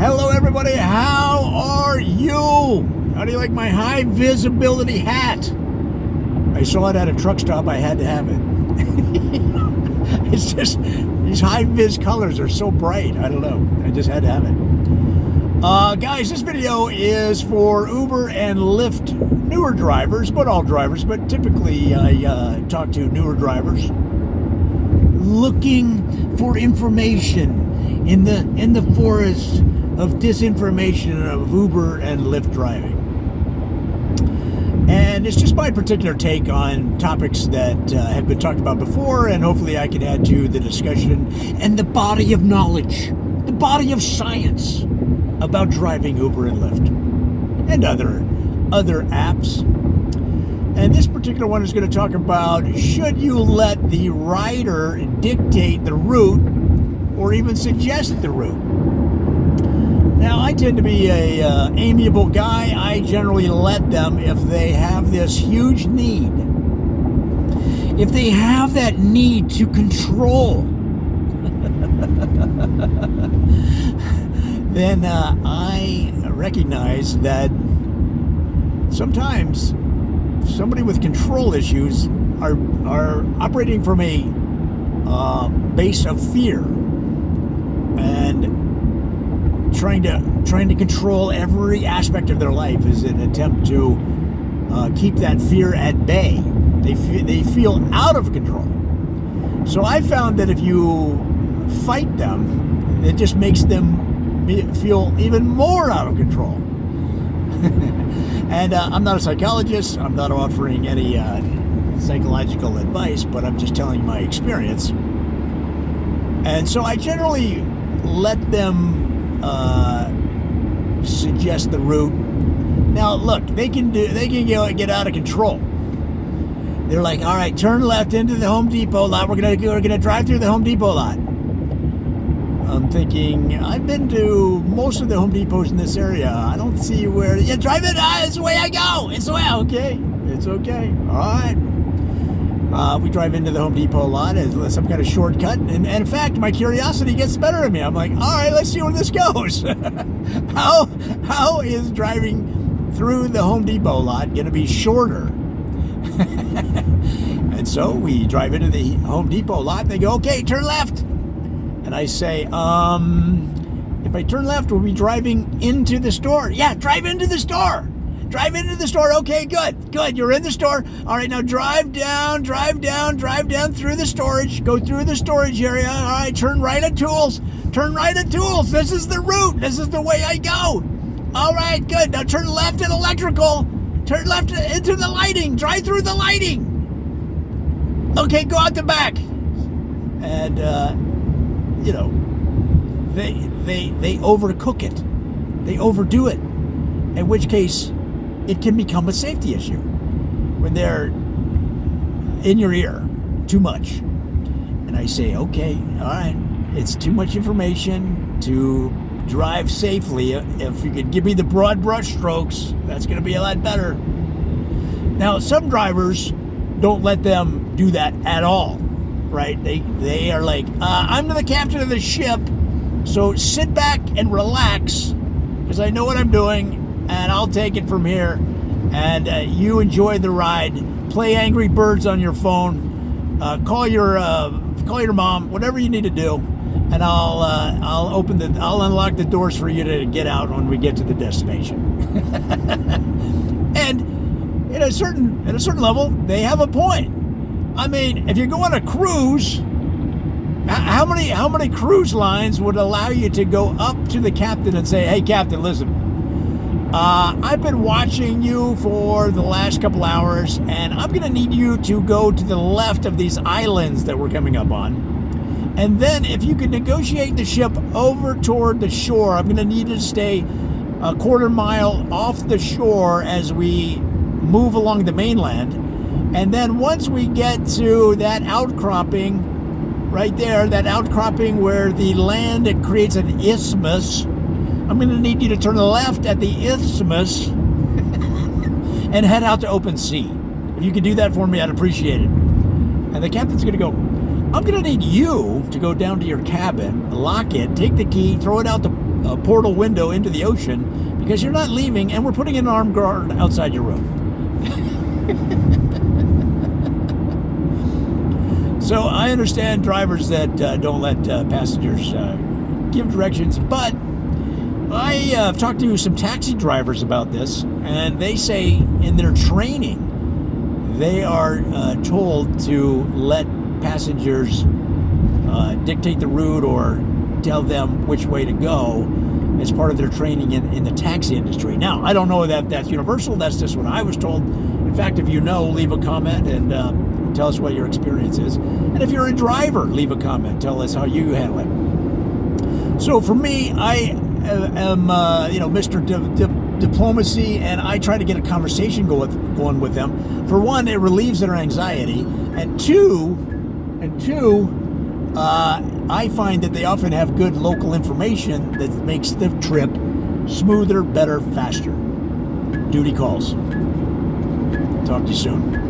Hello everybody, how are you? How do you like my high visibility hat? I saw it at a truck stop, I had to have it. It's just, these high vis colors are so bright, I don't know, I just had to have it. Guys, this video is for Uber and Lyft newer drivers, but all drivers, but typically I talk to newer drivers looking for information in the forest of disinformation of Uber and Lyft driving. And it's just my particular take on topics that have been talked about before, and hopefully I can add to the discussion and the body of knowledge, the body of science about driving Uber and Lyft and other apps. And this particular one is going to talk about, should you let the rider dictate the route or even suggest the route? Now, I tend to be a amiable guy. I generally let them if they have this huge need. If they have that need to control, then I recognize that sometimes somebody with control issues are operating from a base of fear and trying to control every aspect of their life is an attempt to keep that fear at bay. They feel out of control. So I found that if you fight them, it just makes them feel even more out of control. And I'm not a psychologist. I'm not offering any psychological advice, but I'm just telling you my experience. And so I generally let them suggest the route. Now, look, they can get out of control. They're like, all right, turn left into the Home Depot lot. We're gonna drive through the Home Depot lot. I'm thinking, I've been to most of the Home Depots in this area. I don't see where. Yeah, drive it. It's the way I go. It's the way. Okay, it's okay. All right. We drive into the Home Depot lot as some kind of shortcut, and in fact, my curiosity gets better in me. I'm like, all right, let's see where this goes. How is driving through the Home Depot lot going to be shorter? And so we drive into the Home Depot lot, and they go, okay, turn left. And I say, if I turn left, we'll be driving into the store. Yeah, drive into the store. Drive into the store. Okay, good. You're in the store. All right, now drive down through the storage. Go through the storage area. All right, turn right at tools. This is the route. This is the way I go. All right, good. Now turn left at electrical. Turn left into the lighting. Drive through the lighting. Okay, go out the back. And, they overcook it. They overdo it. In which case, it can become a safety issue when they're in your ear too much. And I say, okay, all right, it's too much information to drive safely. If you could give me the broad brush strokes, that's going to be a lot better. Now, some drivers don't let them do that at all, right? They are like, I'm the captain of the ship, so sit back and relax, because I know what I'm doing, and I'll take it from here, and you enjoy the ride. Play Angry Birds on your phone. Call your mom. Whatever you need to do, and I'll unlock the doors for you to get out when we get to the destination. And at a certain level, they have a point. I mean, if you go on a cruise, how many cruise lines would allow you to go up to the captain and say, "Hey, Captain, listen. I've been watching you for the last couple hours, and I'm going to need you to go to the left of these islands that we're coming up on. And then if you could negotiate the ship over toward the shore, I'm going to need you to stay a quarter mile off the shore as we move along the mainland. And then once we get to that outcropping right there, that outcropping where the land, it creates an isthmus, I'm going to need you to turn left at the isthmus and head out to open sea. If you could do that for me, I'd appreciate it." And the captain's going to go, "I'm going to need you to go down to your cabin, lock it, take the key, throw it out portal window into the ocean because you're not leaving, and we're putting an armed guard outside your room. So I understand drivers that don't let passengers give directions, but I have talked to some taxi drivers about this, and they say in their training they are told to let passengers dictate the route or tell them which way to go as part of their training in the taxi industry. Now, I don't know that that's universal. That's just what I was told. In fact, if you know, leave a comment and tell us what your experience is. And if you're a driver, leave a comment. Tell us how you handle it. So for me, I am Mr. Diplomacy, and I try to get a conversation going with them. For one, it relieves their anxiety, and two, I find that they often have good local information that makes the trip smoother, better, faster. Duty calls. Talk to you soon.